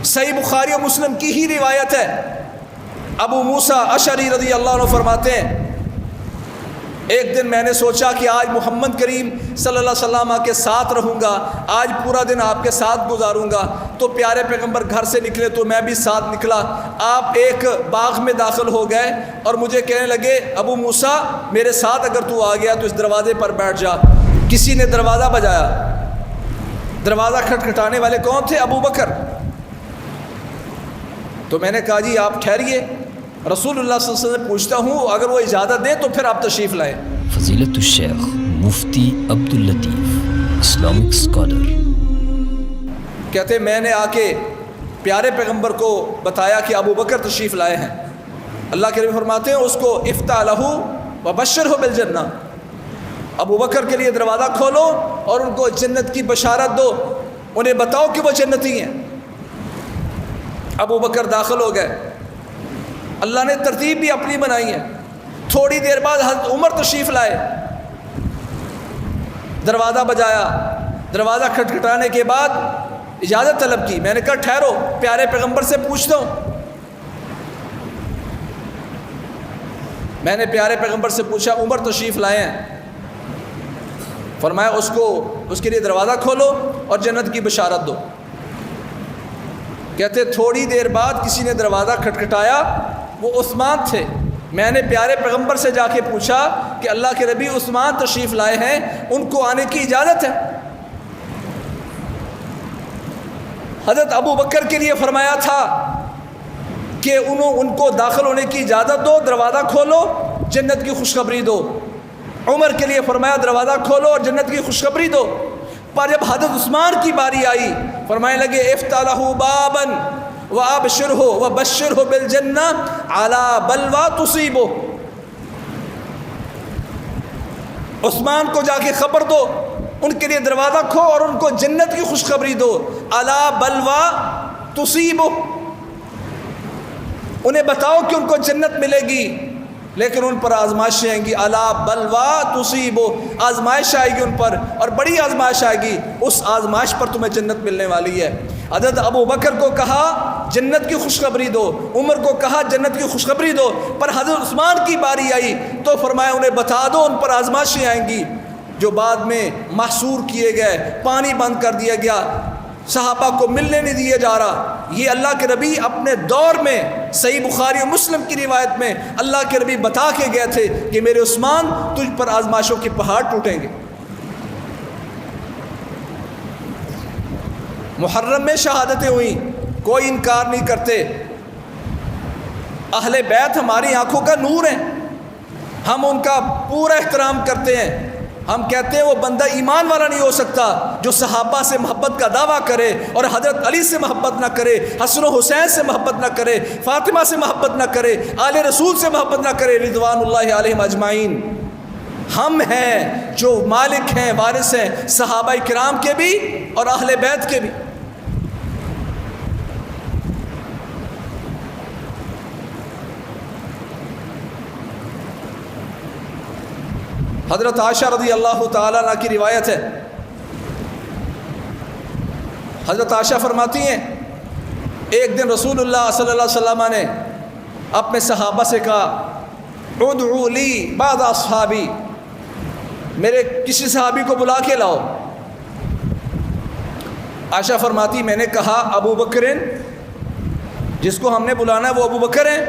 صحیح بخاری و مسلم کی ہی روایت ہے، ابو موسیٰ اشعری رضی اللہ عنہ فرماتے ہیں ایک دن میں نے سوچا کہ آج محمد کریم صلی اللہ علیہ وسلم کے ساتھ رہوں گا، آج پورا دن آپ کے ساتھ گزاروں گا، تو پیارے پیغمبر گھر سے نکلے تو میں بھی ساتھ نکلا۔ آپ ایک باغ میں داخل ہو گئے اور مجھے کہنے لگے ابو موسیٰ میرے ساتھ اگر تو آ گیا تو اس دروازے پر بیٹھ جا۔ کسی نے دروازہ بجایا، دروازہ کھٹکھٹانے والے کون تھے؟ ابو بکر۔ تو میں نے کہا جی آپ ٹھہریے، رسول اللہ صلی اللہ علیہ وسلم سے پوچھتا ہوں، اگر وہ اجازت دیں تو پھر آپ تشریف لائیں۔ فضیلت الشیخ مفتی عبداللطیف اسلامک اسکالر کہتے ہیں میں نے آ کے پیارے پیغمبر کو بتایا کہ ابو بکر تشریف لائے ہیں۔ اللہ کے نبی فرماتے ہیں اس کو افتح لہ وبشرہ بالجنہ، ابو بکر کے لیے دروازہ کھولو اور ان کو جنت کی بشارت دو، انہیں بتاؤ کہ وہ جنتی ہیں۔ ابو بکر داخل ہو گئے، اللہ نے ترتیب بھی اپنی بنائی ہے۔ تھوڑی دیر بعد حضرت عمر تشریف لائے، دروازہ بجایا، دروازہ کھٹکھٹانے کے بعد اجازت طلب کی۔ میں نے کہا ٹھہرو، پیارے پیغمبر سے پوچھتا ہوں۔ میں نے پیارے پیغمبر سے پوچھا عمر تشریف لائے ہیں، فرمایا اس کے لیے دروازہ کھولو اور جنت کی بشارت دو۔ کہتے تھوڑی دیر بعد کسی نے دروازہ کھٹکھٹایا، وہ عثمان تھے۔ میں نے پیارے پیغمبر سے جا کے پوچھا کہ اللہ کے نبی عثمان تشریف لائے ہیں، ان کو آنے کی اجازت ہے؟ حضرت ابو بکر کے لیے فرمایا تھا کہ ان کو داخل ہونے کی اجازت دو، دروازہ کھولو، جنت کی خوشخبری دو۔ عمر کے لیے فرمایا دروازہ کھولو اور جنت کی خوشخبری دو۔ پر جب حضرت عثمان کی باری آئی فرمانے لگے افتح لہ بابا وابشرہ وبشرہ بالجنہ علی بلوی تصیبہ، عثمان کو جا کے خبر دو، ان کے لیے دروازہ کھو اور ان کو جنت کی خوشخبری دو، علی بلوی تصیبہ، انہیں بتاؤ کہ ان کو جنت ملے گی لیکن ان پر آزمائشیں آئیں گی، علی بلوی تصیبہ، آزمائش آئے گی ان پر اور بڑی آزمائش آئے گی، اس آزمائش پر تمہیں جنت ملنے والی ہے۔ حضرت ابو بکر کو کہا جنت کی خوشخبری دو، عمر کو کہا جنت کی خوشخبری دو، پر حضرت عثمان کی باری آئی تو فرمایا انہیں بتا دو ان پر آزمائشیں آئیں گی، جو بعد میں محصور کیے گئے، پانی بند کر دیا گیا، صحابہ کو ملنے نہیں دیا جا رہا۔ یہ اللہ کے نبی اپنے دور میں صحیح بخاری و مسلم کی روایت میں اللہ کے نبی بتا کے گئے تھے کہ میرے عثمان تجھ پر آزمائشوں کے پہاڑ ٹوٹیں گے۔ محرم میں شہادتیں ہوئیں، کوئی انکار نہیں کرتے۔ اہل بیت ہماری آنکھوں کا نور ہیں، ہم ان کا پورا احترام کرتے ہیں۔ ہم کہتے ہیں وہ بندہ ایمان والا نہیں ہو سکتا جو صحابہ سے محبت کا دعویٰ کرے اور حضرت علی سے محبت نہ کرے، حسن و حسین سے محبت نہ کرے، فاطمہ سے محبت نہ کرے، آل رسول سے محبت نہ کرے رضوان اللہ علیہم اجمعین۔ ہم ہیں جو مالک ہیں، وارث ہیں صحابہ کرام کے بھی اور اہل بیت کے بھی۔ حضرت عائشہ رضی اللہ تعالیٰ عنہ کی روایت ہے، حضرت عائشہ فرماتی ہیں ایک دن رسول اللہ صلی اللہ علیہ وسلم نے اپنے صحابہ سے کہا ادعو لی بعض اصحابی، میرے کسی صحابی کو بلا کے لاؤ۔ عائشہ فرماتی میں نے کہا ابو بکر، جس کو ہم نے بلانا ہے وہ ابو بکر ہیں؟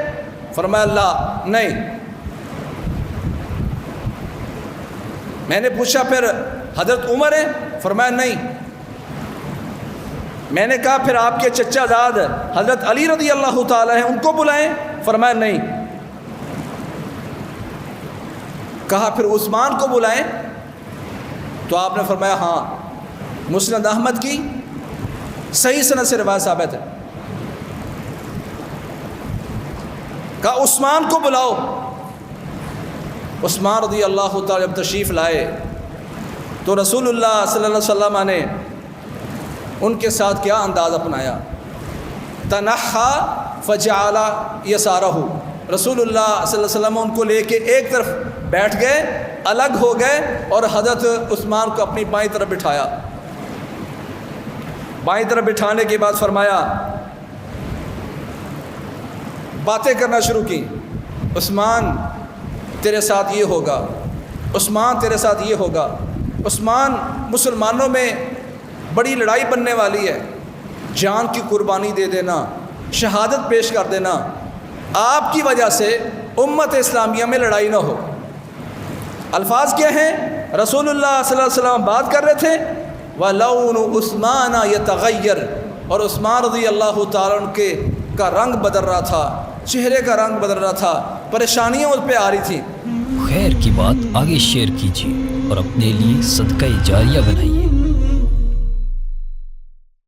فرمایا اللہ نہیں۔ میں نے پوچھا پھر حضرت عمر ہیں؟ فرمایا نہیں۔ میں نے کہا پھر آپ کے چچا زاد حضرت علی رضی اللہ تعالی ہیں ان کو بلائیں؟ فرمایا نہیں۔ کہا پھر عثمان کو بلائیں؟ تو آپ نے فرمایا ہاں۔ مسند احمد کی صحیح سند سے روایت ثابت ہے۔ کہا عثمان کو بلاؤ۔ عثمان رضی اللہ تعالی جب تشریف لائے تو رسول اللہ صلی اللہ علیہ وسلم نے ان کے ساتھ کیا انداز اپنایا، تنحى فجعل یسارہ، رسول اللہ صلی اللہ علیہ وسلم ان کو لے کے ایک طرف بیٹھ گئے، الگ ہو گئے اور حضرت عثمان کو اپنی بائیں طرف بٹھایا۔ بائیں طرف بٹھانے کے بعد فرمایا باتیں کرنا شروع کی، عثمان تیرے ساتھ یہ ہوگا، عثمان تیرے ساتھ یہ ہوگا، عثمان مسلمانوں میں بڑی لڑائی بننے والی ہے، جان کی قربانی دے دینا، شہادت پیش کر دینا، آپ کی وجہ سے امت اسلامیہ میں لڑائی نہ ہو۔ الفاظ کیا ہیں؟ رسول اللہ صلی اللہ علیہ وسلم بات کر رہے تھے، وَلَوْنُ عُثْمَانَ يَتَغَيَّرُ، اور عثمان رضی اللہ تعالیٰ عنہ کا رنگ بدل رہا تھا، چہرے کا رنگ بدل رہا تھا، پریشانیاں اس پہ آ رہی تھیں۔ خیر کی بات آگے شیئر کیجیے اور اپنے لیے صدقہ جاریہ بنائیے۔